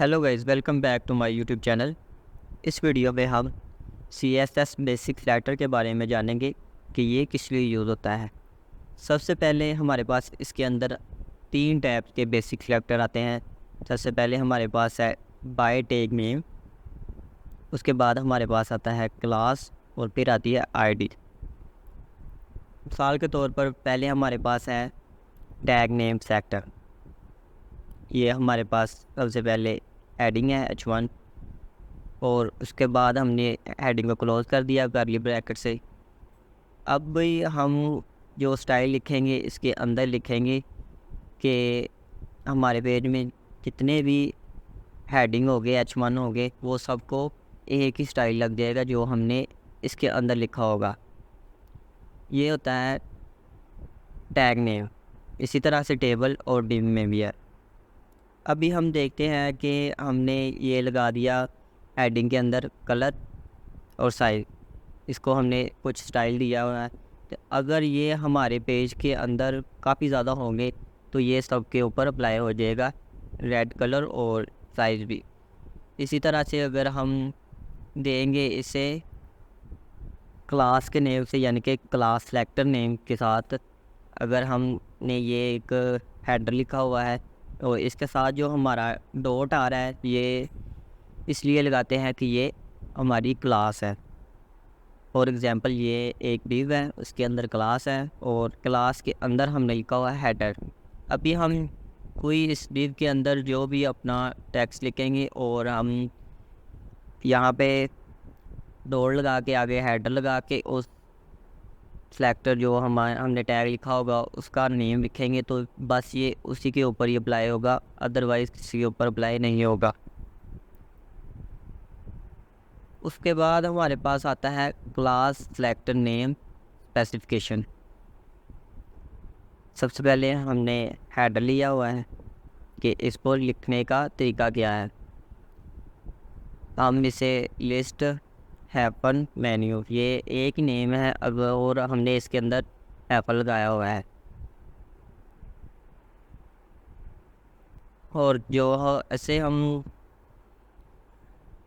Hello guys, welcome back to my YouTube channel. इस video में हम CSS बेसिक सेलेक्टर के बारे में जानेंगे कि ये किस लिए यूज़ होता है। सबसे पहले हमारे पास इसके अंदर 3 टाइप के बेसिक सेलेक्टर आते हैं। सबसे पहले हमारे पास है बाय टैग नेम, उसके बाद हमारे पास आता है क्लास और फिर आती है आईडी। मिसाल के तौर पर पहले हमारे पास है टैग नेम सेलेक्टर। ये हमारे पास सबसे पहले हेडिंग है H1 और उसके बाद हमने हेडिंग को क्लोज कर दिया कर्ली ब्रैकेट से। अब भी हम जो स्टाइल लिखेंगे इसके अंदर लिखेंगे कि हमारे पेज में जितने भी हेडिंग हो गए H1 हो गए वो सबको एक ही स्टाइल लग जाएगा जो हमने इसके अंदर लिखा होगा। ये होता है टैग नेम। इसी तरह से टेबल और डिव में भी है। अभी हम देखते हैं कि हमने ये लगा दिया हेडिंग के अंदर कलर और साइज, इसको हमने कुछ स्टाइल दिया हुआ है। तो अगर ये हमारे पेज के अंदर काफ़ी ज़्यादा होंगे तो ये सब के ऊपर अप्लाई हो जाएगा रेड कलर और साइज़ भी। इसी तरह से अगर हम देंगे इसे क्लास के नेम से यानी कि क्लास सेलेक्टर नेम के साथ, अगर हमने ये एक हेडर लिखा हुआ है और इसके साथ जो हमारा डॉट आ रहा है ये इसलिए लगाते हैं कि ये हमारी क्लास है। फॉर एग्ज़ाम्पल ये एक डिव है, उसके अंदर क्लास है और क्लास के अंदर हमने लिखा हुआ है हेडर। अभी हम कोई इस डिव के अंदर जो भी अपना टेक्स्ट लिखेंगे और हम यहाँ पे डॉट लगा के आगे हेडर लगा के उस सेलेक्टर जो हमने टैग लिखा होगा उसका नेम लिखेंगे तो बस ये उसी के ऊपर ही अप्लाई होगा, अदरवाइज़ किसी के ऊपर अप्लाई नहीं होगा। उसके बाद हमारे पास आता है क्लास सेलेक्टर नेम स्पेसिफिकेशन। सबसे पहले हमने हेडर लिया हुआ है कि इसको लिखने का तरीका क्या है। हम इसे लिस्ट हैपन मेन्यू, ये एक ही नेम है और हमने इसके अंदर हैपन लगाया हुआ है। और जो ऐसे हम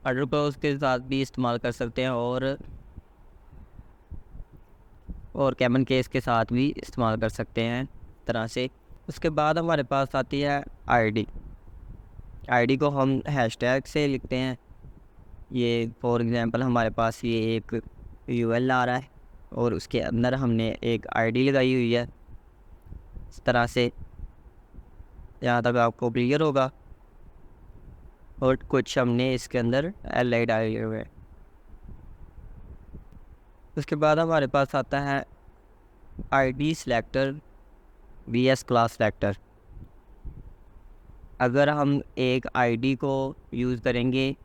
ऑर्डर क्लोज के साथ भी इस्तेमाल कर सकते हैं और कैमन केस के साथ भी इस्तेमाल कर सकते हैं इस तरह से। उसके बाद हमारे पास आती है आईडी को हम हैशटैग से लिखते हैं। ये फॉर एग्ज़ाम्पल हमारे पास ये एक UL आ रहा है और उसके अंदर हमने एक आईडी लगाई हुई है इस तरह से। यहाँ तक आपको क्लियर होगा। और कुछ हमने इसके अंदर LI डाले हुए हैं। उसके बाद हमारे पास आता है ID selector VS class selector. अगर हम एक ID को यूज़ करेंगे,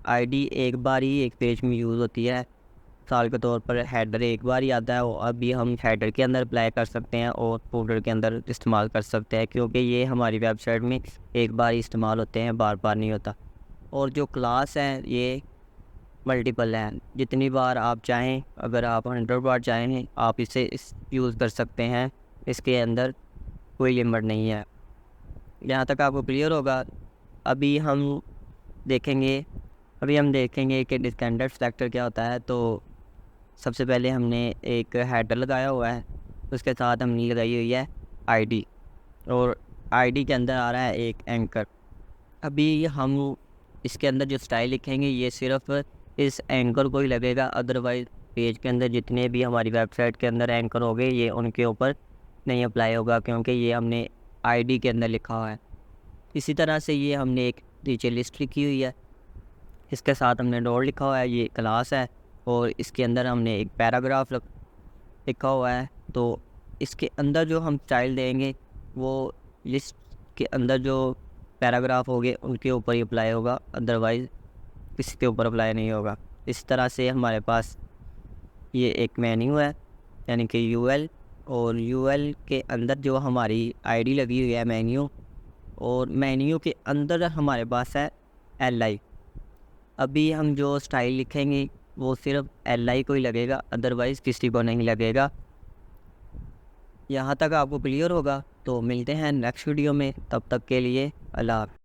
ID एक बार ही एक पेज में यूज़ होती है। मिसाल के तौर पर हेडर एक बार ही आता है और अभी हम हेडर के अंदर अप्लाई कर सकते हैं और फूटर के अंदर इस्तेमाल कर सकते हैं, क्योंकि ये हमारी वेबसाइट में एक बार ही इस्तेमाल होते हैं, बार बार नहीं होता। और जो क्लास हैं ये मल्टीपल हैं, जितनी बार आप चाहें, अगर आप 100 बार चाहें आप इसे यूज़ कर सकते हैं। इसके अंदर कोई लिमिट नहीं है। यहाँ तक आपको क्लियर होगा। अभी हम देखेंगे कि स्टैंडर्ड सेलेक्टर क्या होता है। तो सबसे पहले हमने एक हेडर लगाया हुआ है, उसके साथ हमने लगाई हुई है आईडी और आईडी के अंदर आ रहा है एक एंकर। अभी हम इसके अंदर जो स्टाइल लिखेंगे ये सिर्फ इस एंकर को ही लगेगा, अदरवाइज़ पेज के अंदर जितने भी हमारी वेबसाइट के अंदर एंकर हो गए ये उनके ऊपर नहीं अप्लाई होगा, क्योंकि ये हमने आईडी के अंदर लिखा हुआ है। इसी तरह से ये हमने एक नीचे लिस्ट लिखी हुई है, इसके साथ हमने डॉट लिखा हुआ है, ये क्लास है और इसके अंदर हमने एक पैराग्राफ लिखा हुआ है। तो इसके अंदर जो हम स्टाइल देंगे वो लिस्ट के अंदर जो पैराग्राफ हो गए उनके ऊपर ही अप्लाई होगा, अदरवाइज़ किसी के ऊपर अप्लाई नहीं होगा। इस तरह से हमारे पास ये एक मेन्यू है यानी कि UL, और UL के अंदर जो हमारी ID लगी हुई है मेन्यू, और मेन्यू के अंदर हमारे पास है LI। अभी हम जो स्टाइल लिखेंगे वो सिर्फ LI को ही लगेगा, अदरवाइज़ किसी को नहीं लगेगा। यहाँ तक आपको क्लियर होगा। तो मिलते हैं नेक्स्ट वीडियो में, तब तक के लिए अल्लाह हाफ़िज़।